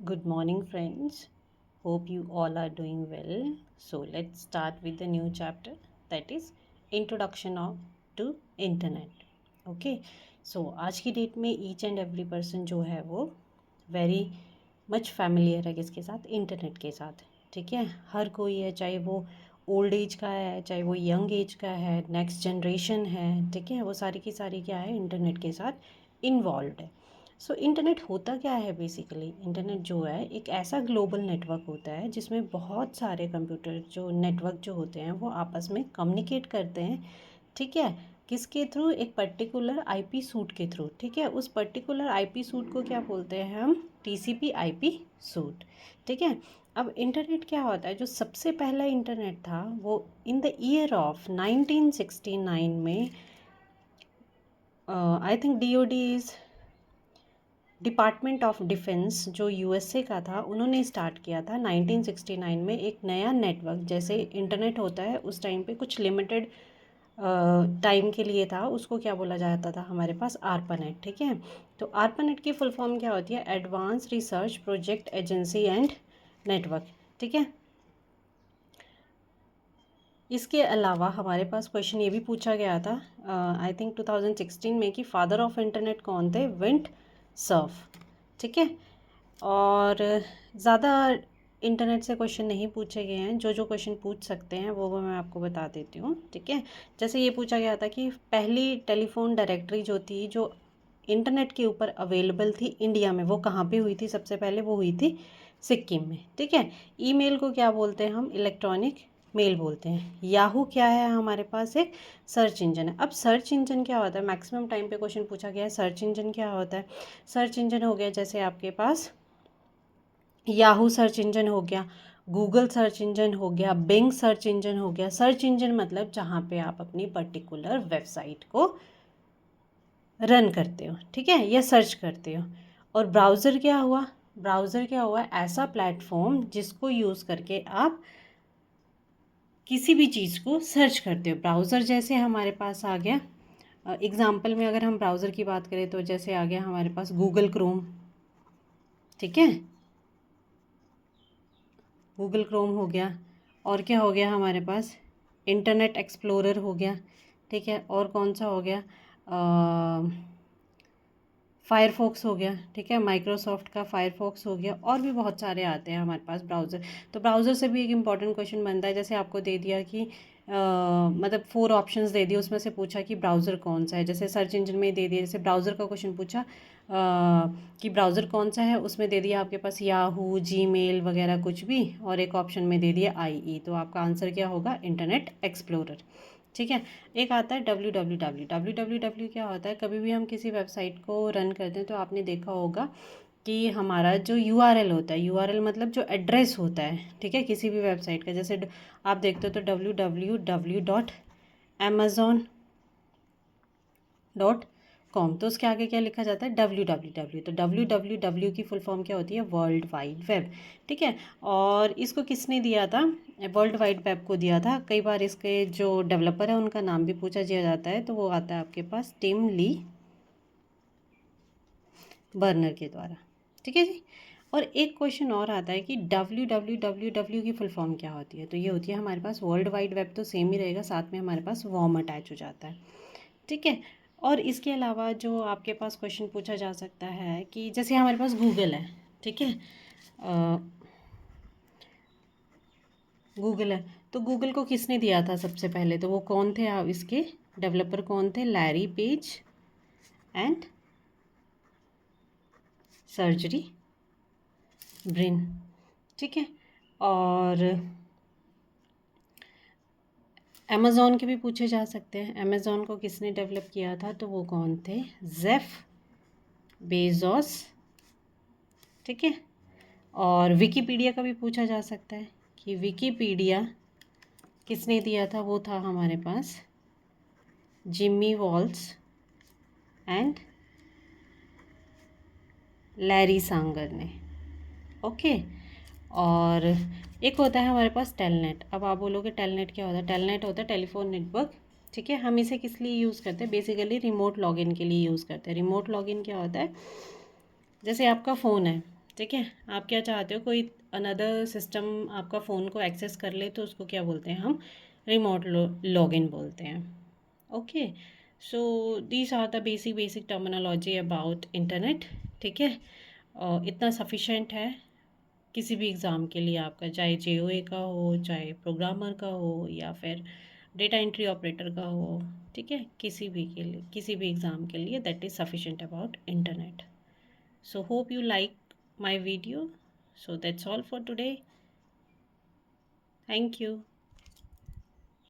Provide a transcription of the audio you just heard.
Good morning, friends. Hope you all are doing well. So, let's start with the new chapter, that is Introduction to Internet. Okay. So, आज की date में each and every person जो है वो very much familiar है किसके साथ, internet के साथ. ठीक है, हर कोई है, चाहे वो ओल्ड एज का है, चाहे वो यंग एज का है, नेक्स्ट जनरेशन है. ठीक है, वो सारी की सारी क्या है, इंटरनेट के साथ इन्वॉल्व है. सो इंटरनेट होता क्या है बेसिकली. इंटरनेट जो है एक ऐसा ग्लोबल नेटवर्क होता है जिसमें बहुत सारे कंप्यूटर जो नेटवर्क जो होते हैं वो आपस में कम्युनिकेट करते हैं. ठीक है, किसके थ्रू, एक पर्टिकुलर आईपी सूट के थ्रू. ठीक है, उस पर्टिकुलर आईपी सूट को क्या बोलते हैं हम, टीसीपी आईपी सूट. ठीक है, अब इंटरनेट क्या होता है, जो सबसे पहला इंटरनेट था वो इन द ईयर ऑफ 1969 में, I think DoD is department of defence जो यूएसए का था, उन्होंने स्टार्ट किया था 1969 में एक नया नेटवर्क. जैसे इंटरनेट होता है उस टाइम पे कुछ लिमिटेड टाइम के लिए था, उसको क्या बोला जाता था हमारे पास, आरपानेट. ठीक है, तो आरपानेट की फुल फॉर्म क्या होती है, advance research project agency and network. ठीक है, इसके अलावा हमारे पास क्वेश्चन ये भी पूछा गया था आई थिंक 2016 में कि फादर ऑफ इंटरनेट कौन थे, विंट सर्फ. ठीक है, और ज़्यादा इंटरनेट से क्वेश्चन नहीं पूछे गए हैं. जो जो क्वेश्चन पूछ सकते हैं वो मैं आपको बता देती हूँ. ठीक है, जैसे ये पूछा गया था कि पहली टेलीफोन डायरेक्टरी जो थी, जो इंटरनेट के ऊपर अवेलेबल थी इंडिया में, वो कहाँ पे हुई थी, सबसे पहले वो हुई थी सिक्किम में. ठीक है, ईमेल को क्या बोलते हैं हम, इलेक्ट्रॉनिक मेल बोलते हैं. याहू क्या है हमारे पास, एक सर्च इंजन है. अब सर्च इंजन क्या होता है, मैक्सिमम टाइम पे क्वेश्चन पूछा गया है सर्च इंजन क्या होता है. सर्च इंजन हो गया जैसे आपके पास याहू सर्च इंजन हो गया, गूगल सर्च इंजन हो गया, बिंग सर्च इंजन हो गया. सर्च इंजन मतलब जहाँ पे आप अपनी पर्टिकुलर वेबसाइट को रन करते हो. ठीक है, या सर्च करते हो. और ब्राउज़र क्या हुआ, ब्राउज़र क्या हुआ, ऐसा प्लेटफॉर्म जिसको यूज़ करके आप किसी भी चीज़ को सर्च करते हो. ब्राउज़र जैसे हमारे पास आ गया, एग्ज़ाम्पल में अगर हम ब्राउज़र की बात करें तो जैसे आ गया हमारे पास गूगल क्रोम. ठीक है, गूगल क्रोम हो गया. और क्या हो गया हमारे पास, इंटरनेट एक्सप्लोरर हो गया. ठीक है, और कौन सा हो गया, फायरफॉक्स हो गया. ठीक है, माइक्रोसॉफ्ट का फायरफॉक्स हो गया. और भी बहुत सारे आते हैं हमारे पास ब्राउज़र. तो ब्राउज़र से भी एक इम्पॉर्टेंट क्वेश्चन बनता है. जैसे आपको दे दिया कि मतलब 4 ऑप्शंस दे दिए, उसमें से पूछा कि ब्राउज़र कौन सा है. जैसे सर्च इंजन में दे दिया, जैसे ब्राउज़र का क्वेश्चन पूछा कि ब्राउज़र कौन सा है, उसमें दे दिया आपके पास याहू, जीमेल वगैरह कुछ भी, और एक ऑप्शन में दे दिया आईई. तो आपका आंसर क्या होगा, इंटरनेट एक्सप्लोरर. ठीक है, एक आता है W W W. W W W क्या होता है, कभी भी हम किसी वेबसाइट को रन करते हैं तो आपने देखा होगा कि हमारा जो यूआरएल होता है, यूआरएल मतलब जो एड्रेस होता है, ठीक है, किसी भी वेबसाइट का. जैसे आप देखते हो तो www.amazon.com, तो उसके आगे क्या लिखा जाता है, डब्ल्यू डब्ल्यू डब्ल्यू. तो डब्ल्यू डब्ल्यू डब्ल्यू की फुल फॉर्म क्या होती है, वर्ल्ड वाइड वेब. ठीक है, और इसको किसने दिया था, वर्ल्ड वाइड वेब को दिया था. कई बार इसके जो डेवलपर है उनका नाम भी पूछा दिया जाता है, तो वो आता है आपके पास टिम ली बर्नर के द्वारा. ठीक है जी. और एक क्वेश्चन और आता है कि डब्ल्यू डब्ल्यू डब्ल्यू डब्ल्यू की फुल फॉर्म क्या होती है. तो ये होती है हमारे पास वर्ल्ड वाइड वेब, तो सेम ही रहेगा, साथ में हमारे पास वॉर्म अटैच हो जाता है. ठीक है, और इसके अलावा जो आपके पास क्वेश्चन पूछा जा सकता है कि जैसे हमारे पास गूगल है. ठीक है, गूगल है, तो गूगल को किसने दिया था सबसे पहले, तो वो कौन थे, आप इसके डेवलपर कौन थे, Larry page and surgery Brin. ठीक है, और अमेज़ॉन के भी पूछे जा सकते हैं. अमेज़ॉन को किसने डेवलप किया था, तो वो कौन थे, जेफ बेजोस. ठीक है, और विकीपीडिया का भी पूछा जा सकता है कि विकीपीडिया किसने दिया था, वो था हमारे पास Jimmy Wales and Larry Sanger ने. ओके, और एक होता है हमारे पास टेलनेट. अब आप बोलोगे टेलनेट क्या होता है, टेलनेट होता है टेलीफोन नेटवर्क. ठीक है, हम इसे किस लिए यूज़ करते हैं, बेसिकली रिमोट लॉगिन के लिए यूज़ करते हैं. रिमोट लॉगिन क्या होता है, जैसे आपका फ़ोन है, ठीक है, आप क्या चाहते हो, कोई अनदर सिस्टम आपका फ़ोन को एक्सेस कर ले तो उसको क्या बोलते हैं हम, रिमोट लॉगिन बोलते हैं। Okay, so these are the basic basic terminology about internet. ठीक है, और इतना सफिशेंट है किसी भी एग्ज़ाम के लिए आपका, चाहे जेओए का हो, चाहे प्रोग्रामर का हो, या फिर डेटा एंट्री ऑपरेटर का हो। ठीक है, किसी भी के लिए, किसी भी एग्ज़ाम के लिए that is sufficient about internet. So hope you like my video. So that's all for today. Thank you.